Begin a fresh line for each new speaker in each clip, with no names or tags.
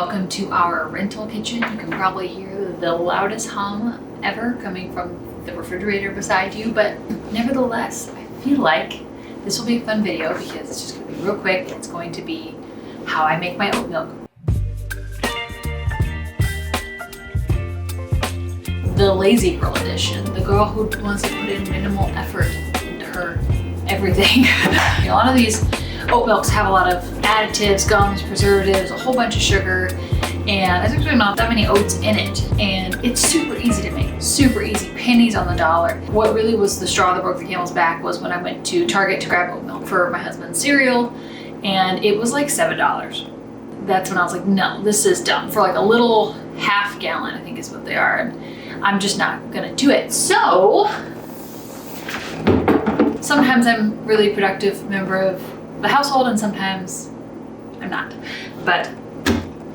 welcome to our rental kitchen. You can probably hear the loudest hum ever coming from the refrigerator beside you, but nevertheless, I feel like this will be a fun video because it's just gonna be real quick. It's going to be how I make my oat milk. The lazy girl edition, the girl who wants to put in minimal effort into her everything. A lot of these oat milks have a lot of additives, gums, preservatives, a whole bunch of sugar, and there's actually not that many oats in it. And it's super easy to make, super easy, pennies on the dollar. What really was the straw that broke the camel's back was when I went to Target to grab oat milk for my husband's cereal, and it was like $7. That's when I was like, no, this is dumb. For like a little half gallon, I think is what they are, and I'm just not gonna do it. So sometimes I'm really productive member of the household and sometimes I'm not. But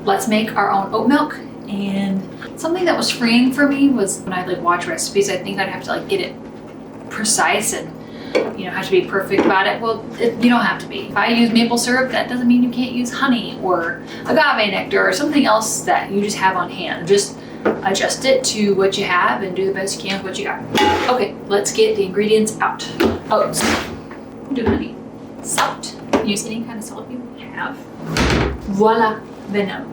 let's make our own oat milk. And something that was freeing for me was when I watch recipes, I think I'd have to get it precise and have to be perfect about it. Well, you don't have to be. If I use maple syrup, that doesn't mean you can't use honey or agave nectar or something else that you just have on hand. Just adjust it to what you have and do the best you can with what you got. Okay, let's get the ingredients out. Oats. Do honey. Salt. Use any kind of salt you have. Voila, vanilla.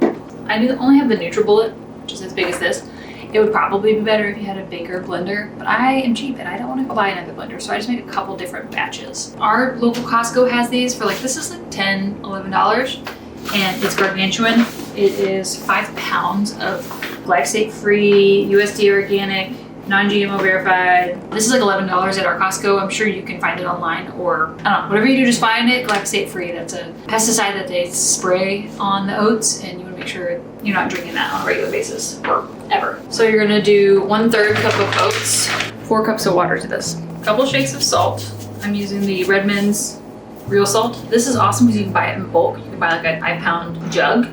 I only have the NutriBullet, which is as big as this. It would probably be better if you had a bigger blender, but I am cheap and I don't want to go buy another blender, so I just made a couple different batches. Our local Costco has these for this is $10, $11, and it's gargantuan. It is 5 pounds of glyphosate-free, USDA organic, non-GMO verified. This is $11 at our Costco. I'm sure you can find it online, or I don't know, whatever you do, just find it glyphosate free. That's a pesticide that they spray on the oats, and you want to make sure you're not drinking that on a regular basis or ever. So you're gonna do 1/3 cup of oats, 4 cups of water to this. A couple shakes of salt. I'm using the Redmond's real salt. This is awesome because you can buy it in bulk. You can buy a 5-pound jug,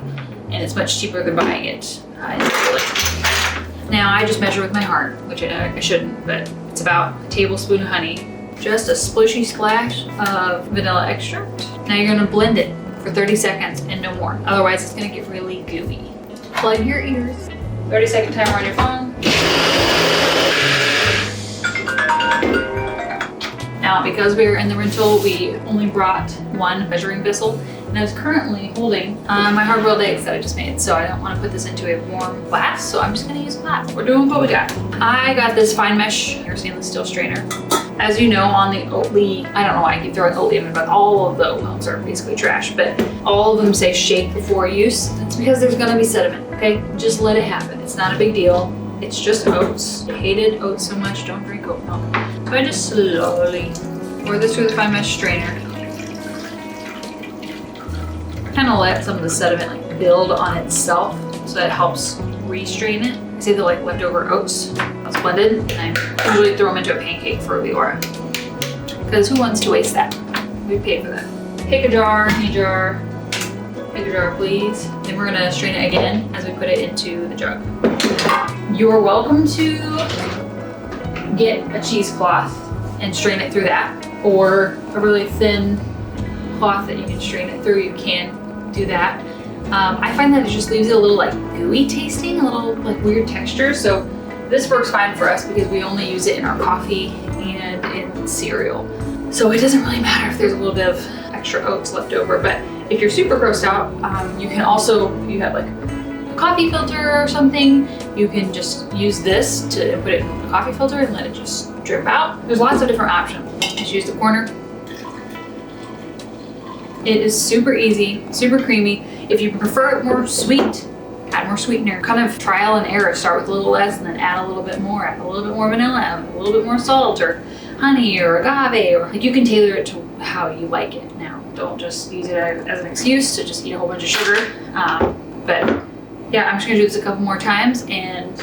and it's much cheaper than buying it individually. Now I just measure with my heart, which I shouldn't, but it's about a tablespoon of honey, just a splishy splash of vanilla extract. Now you're gonna blend it for 30 seconds and no more. Otherwise it's gonna get really gooey. Plug your ears. 30-second timer on your phone. Now because we were in the rental, we only brought one measuring vessel, and I was currently holding my hard-boiled eggs that I just made, so I don't want to put this into a warm glass, so I'm just going to use a glass. We're doing what we got. I got this fine mesh stainless steel strainer. As you know, on the Oatly, I don't know why I keep throwing Oatly in, but all of the oat milks are basically trash, but all of them say shake before use. That's because there's going to be sediment, okay? Just let it happen. It's not a big deal. It's just oats. I hated oats so much, don't drink oat milk. So I just slowly pour this through the fine mesh strainer. Kind of let some of the sediment build on itself, so that it helps restrain it. I say the leftover oats that's blended, and I usually throw them into a pancake for Leora, because who wants to waste that? We pay for that. Pick a jar, pick a jar please. Then we're gonna strain it again as we put it into the jug. You're welcome to get a cheesecloth and strain it through that, or a really thin cloth that you can strain it through. You can do that. I find that it just leaves it a little gooey tasting, a little weird texture. So this works fine for us because we only use it in our coffee and in cereal. So it doesn't really matter if there's a little bit of extra oats left over. But if you're super grossed out, you can also, if you have a coffee filter or something, you can just use this to put it in the coffee filter and let it just drip out. There's lots of different options. Just use the corner. It is super easy, super creamy. If you prefer it more sweet, add more sweetener. Kind of trial and error. Start with a little less and then add a little bit more. Add a little bit more vanilla, add a little bit more salt or honey or agave, or you can tailor it to how you like it. Now, don't just use it as an excuse to just eat a whole bunch of sugar. But yeah, I'm just gonna do this a couple more times, and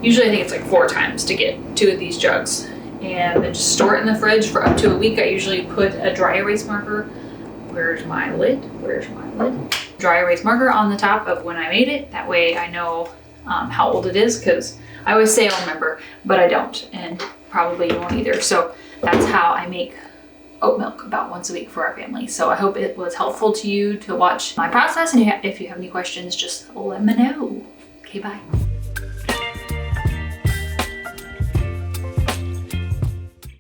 usually I think it's 4 times to get 2 of these jugs. And then just store it in the fridge for up to a week. I usually put a dry erase marker. Where's my lid? Dry erase marker on the top of when I made it. That way I know how old it is, because I always say I'll remember, but I don't, and probably you won't either. So that's how I make oat milk about once a week for our family. So I hope it was helpful to you to watch my process. And if you have any questions, just let me know. Okay, bye.